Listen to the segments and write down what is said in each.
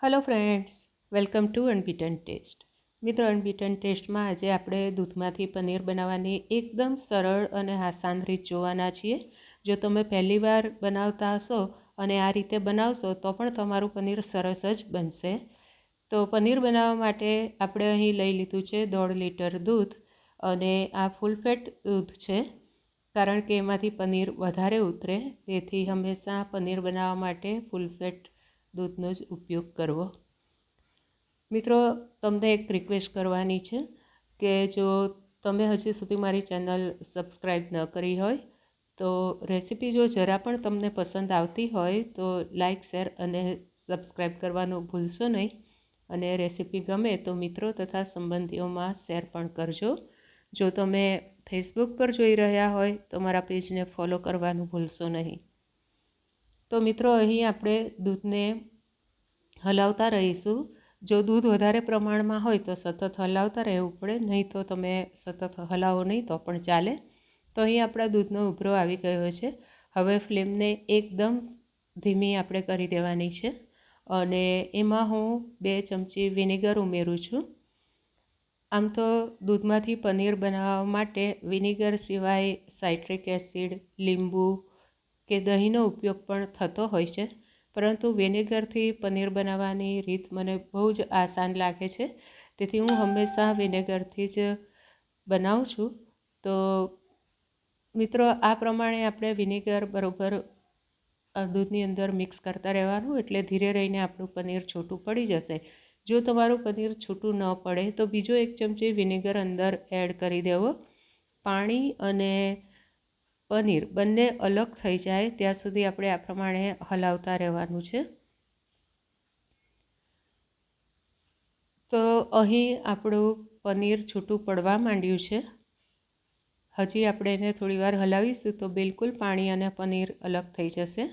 Hello friends, welcome to unbeaten test. મિત્રો, unbeaten ટેસ્ટમાં આજે આપણે દૂધમાંથી પનીર બનાવવાની એકદમ સરળ અને આસાન રીત જોવાના છીએ. જો તમે પહેલી વાર બનાવતા હશો અને આ રીતે બનાવશો તો પણ તમારું પનીર સરસ જ બનશે. તો પનીર બનાવવા માટે આપણે અહીં લઈ લીધું છે 1.5 લીટર દૂધ, અને આ ફૂલ ફેટ દૂધ છે કારણ કે એમાંથી પનીર વધારે ઉતરે. તેથી હંમેશા પનીર બનાવવા માટે ફૂલ ફેટ દૂધનો જ ઉપયોગ કરવો. મિત્રો, તમને એક રિક્વેસ્ટ કરવાની છે કે જો તમે હજી સુધી મારી ચેનલ સબસ્ક્રાઈબ ન કરી હોય તો રેસીપી જો જરા પણ તમને પસંદ આવતી હોય તો લાઈક, શેર અને સબસ્ક્રાઈબ કરવાનું ભૂલશો નહીં. અને રેસીપી ગમે તો મિત્રો તથા સંબંધીઓમાં શેર પણ કરજો. જો તમે ફેસબુક પર જોઈ રહ્યા હોય તો મારા પેજને ફોલો કરવાનું ભૂલશો નહીં. તો મિત્રો, અહીં આપણે દૂધને હલાવતા રહીશું. જો દૂધ વધારે પ્રમાણમાં હોય તો સતત હલાવતા રહેવું પડે, નહીં તો તમે સતત હલાવો નહીં તો પણ ચાલે. તો અહીં આપણા દૂધનો ઉભરો આવી ગયો છે. હવે ફ્લેમને એકદમ ધીમી આપણે કરી દેવાની છે અને એમાં હું 2 ચમચી વિનેગર ઉમેરું છું. આમ તો દૂધમાંથી પનીર બનાવવા માટે વિનેગર સિવાય સાઇટ્રિક એસિડ, લીંબુ કે દહીંનો ઉપયોગ પણ થતો હોય છે, પરંતુ વિનેગરથી પનીર બનાવવાની રીત મને બહુ જ આસાન લાગે છે. તેથી હું હંમેશા વિનેગરથી જ બનાવું છું. તો મિત્રો, આ પ્રમાણે આપણે વિનેગર બરોબર દૂધની અંદર મિક્સ કરતા રહેવાનું, એટલે ધીરે રહીને આપણું પનીર છૂટું પડી જશે. જો તમારું પનીર છૂટું ન પડે તો બીજો 1 ચમચી વિનેગર અંદર એડ કરી દેવો. પાણી અને પનીર બંને અલગ થઈ જાય ત્યાં સુધી આપણે આ પ્રમાણે હલાવતા રહેવાનું છે. તો અહીં આપણું પનીર છૂટું પડવા માંડ્યું છે. હજી આપણે એને થોડી વાર હલાવીશું તો બિલકુલ પાણી અને પનીર અલગ થઈ જશે.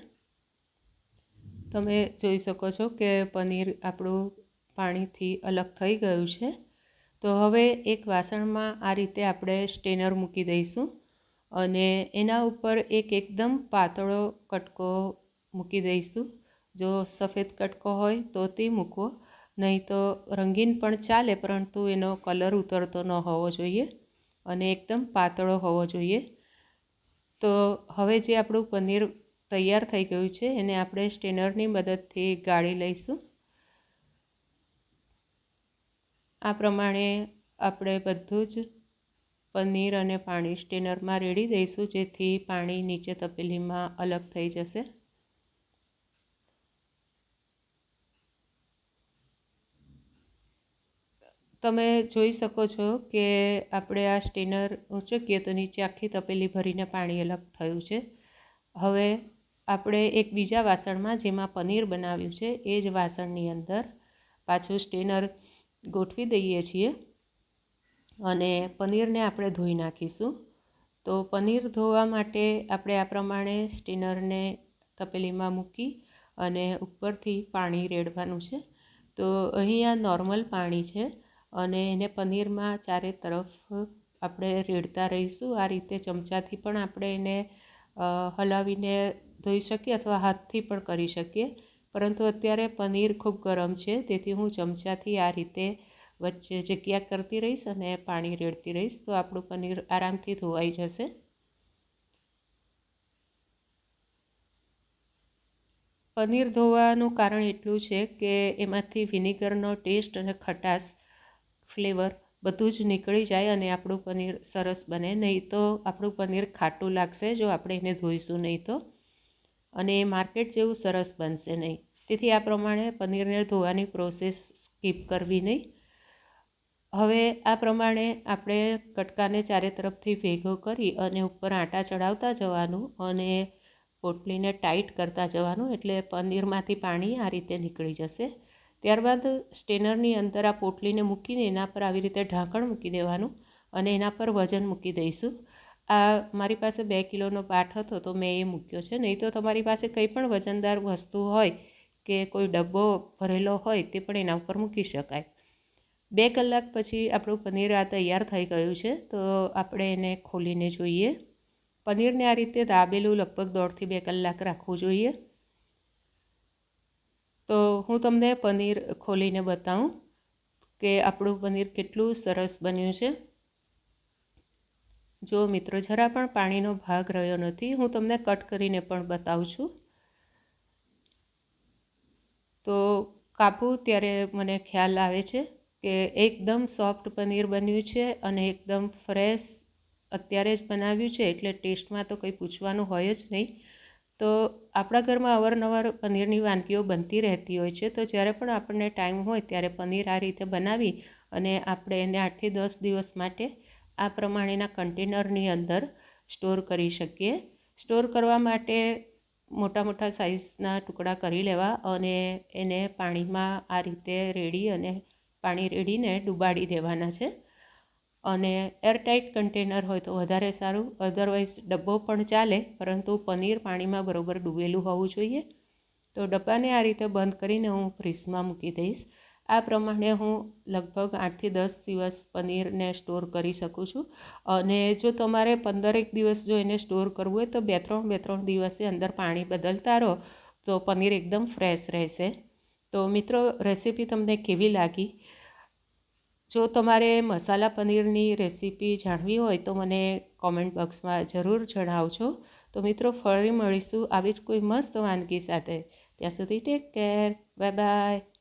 તમે જોઈ શકો છો કે પનીર આપણું પાણીથી અલગ થઈ ગયું છે. તો હવે એક વાસણમાં આ રીતે આપણે સ્ટેનર મૂકી દઈશું અને એના ઉપર એકદમ પાતળો કટકો મૂકી દઈશું. જો સફેદ કટકો હોય તો તે મૂકવો, નહીં તો રંગીન પણ ચાલે, પરંતુ એનો કલર ઉતરતો ન હોવો જોઈએ અને એકદમ પાતળો હોવો જોઈએ. તો હવે જે આપણું પનીર તૈયાર થઈ ગયું છે એને આપણે સ્ટેનરની મદદથી ગાળી લઈશું. આ પ્રમાણે આપણે બધું જ પનીર અને પાણી સ્ટેનરમાં રેડી દઈશું, જેથી પાણી નીચે તપેલીમાં અલગ થઈ જશે. તમે જોઈ શકો છો કે આપણે આ સ્ટેનર ઊંચકીએ તો નીચે આખી તપેલી ભરીને પાણી અલગ થયું છે. હવે આપણે એક બીજા વાસણમાં જેમાં પનીર બનાવ્યું છે એ જ વાસણની અંદર પાછું સ્ટેનર ગોઠવી દઈએ છીએ અને પનીરને આપણે ધોઈ નાખીશું. તો પનીર ધોવા માટે આપણે આ પ્રમાણે સ્ટેનરને તપેલીમાં મૂકી અને ઉપરથી પાણી રેડવાનું છે. તો અહીં આ નોર્મલ પાણી છે અને એને પનીરમાં ચારે તરફ આપણે રેડતા રહીશું. આ રીતે ચમચાથી પણ આપણે એને હલાવીને ધોઈ શકીએ અથવા હાથથી પણ કરી શકીએ, પરંતુ અત્યારે પનીર ખૂબ ગરમ છે તેથી હું ચમચાથી આ રીતે વચ્ચે જગ્યા કરતી રહીશ અને પાણી રેડતી રહીશ, તો આપણું પનીર આરામથી ધોવાઈ જશે. પનીર ધોવાનું કારણ એટલું છે કે એમાંથી વિનેગરનો ટેસ્ટ અને ખટાશ, ફ્લેવર બધું જ નીકળી જાય અને આપણું પનીર સરસ બને. નહીં તો આપણું પનીર ખાટું લાગશે જો આપણે એને ધોઈશું નહીં તો, અને માર્કેટ જેવું સરસ બનશે નહીં. તેથી આ પ્રમાણે પનીરને ધોવાની પ્રોસેસ સ્કીપ કરવી નહીં. હવે આ પ્રમાણે આપણે કટકાને ચારે તરફથી ભેગો કરી અને ઉપર આટા ચડાવતા જવાનું અને પોટલીને ટાઈટ કરતા જવાનું, એટલે પનીરમાંથી પાણી આ રીતે નીકળી જશે. ત્યારબાદ સ્ટેનરની અંદર આ પોટલીને મૂકીને એના પર આવી રીતે ઢાંકણ મૂકી દેવાનું અને એના પર વજન મૂકી દઈશું. આ મારી પાસે 2 કિલોનો પાટ હતો તો મેં એ મૂક્યો છે. નહીં તો તમારી પાસે કંઈ પણ વજનદાર વસ્તુ હોય કે કોઈ ડબ્બો ભરેલો હોય તે પણ એના ઉપર મૂકી શકાય. 2 કલાક પછી આપણું પનીર આ તૈયાર થઈ ગયું છે. તો આપણે એને ખોલીને જોઈએ. પનીરને આ રીતે દાબેલું લગભગ 1.5 થી 2 કલાક રાખવું જોઈએ. તો હું તમને પનીર ખોલીને બતાવું કે આપણું પનીર કેટલું સરસ બન્યું છે. જો મિત્રો જરા પણ પાણીનો ભાગ રહ્યો નથી. હું તમને કટ કરીને પણ બતાવું છું. તો કાપું ત્યારે મને ખ્યાલ આવે છે કે એકદમ સોફ્ટ પનીર બન્યું છે અને એકદમ ફ્રેશ અત્યારે જ બનાવ્યું છે, એટલે ટેસ્ટમાં તો કંઈ પૂછવાનું હોય જ નહીં. તો આપણા ઘરમાં અવારનવાર પનીરની વાનગીઓ બનતી રહેતી હોય છે, તો જ્યારે પણ આપણને ટાઈમ હોય ત્યારે પનીર આ રીતે બનાવી અને આપણે એને 8થી 10 દિવસ માટે આ પ્રમાણેના કન્ટેનરની અંદર સ્ટોર કરી શકીએ. સ્ટોર કરવા માટે મોટા મોટા સાઇઝના ટુકડા કરી લેવા અને એને પાણીમાં આ રીતે રેડી અને પાણી રેડીને ડુબાડી દેવાના છે. અને એરટાઇટ કન્ટેનર હોય તો વધારે સારું, અધરવાઇઝ ડબ્બો પણ ચાલે, પરંતુ પનીર પાણીમાં બરોબર ડૂબેલું હોવું જોઈએ. તો ડબ્બાને આ રીતે બંધ કરીને હું ફ્રીઝમાં મૂકી દઈશ. આ પ્રમાણે હું લગભગ 8થી 10 દિવસ પનીરને સ્ટોર કરી શકું છું. અને જો તમારે 15 દિવસ જો એને સ્ટોર કરવું હોય તો 2-3 દિવસે અંદર પાણી બદલતા રહો તો પનીર એકદમ ફ્રેશ રહેશે. તો મિત્રો, રેસીપી તમને કેવી લાગી? જો તમારે મસાલા પનીરની રેસીપી જાણવી હોય તો મને કોમેન્ટ બોક્સમાં જરૂર જણાવજો. તો મિત્રો, ફરી મળીશું આવી જ કોઈ મસ્ત વાનગી સાથે. ત્યાં સુધી ટેક કેર. Bye bye.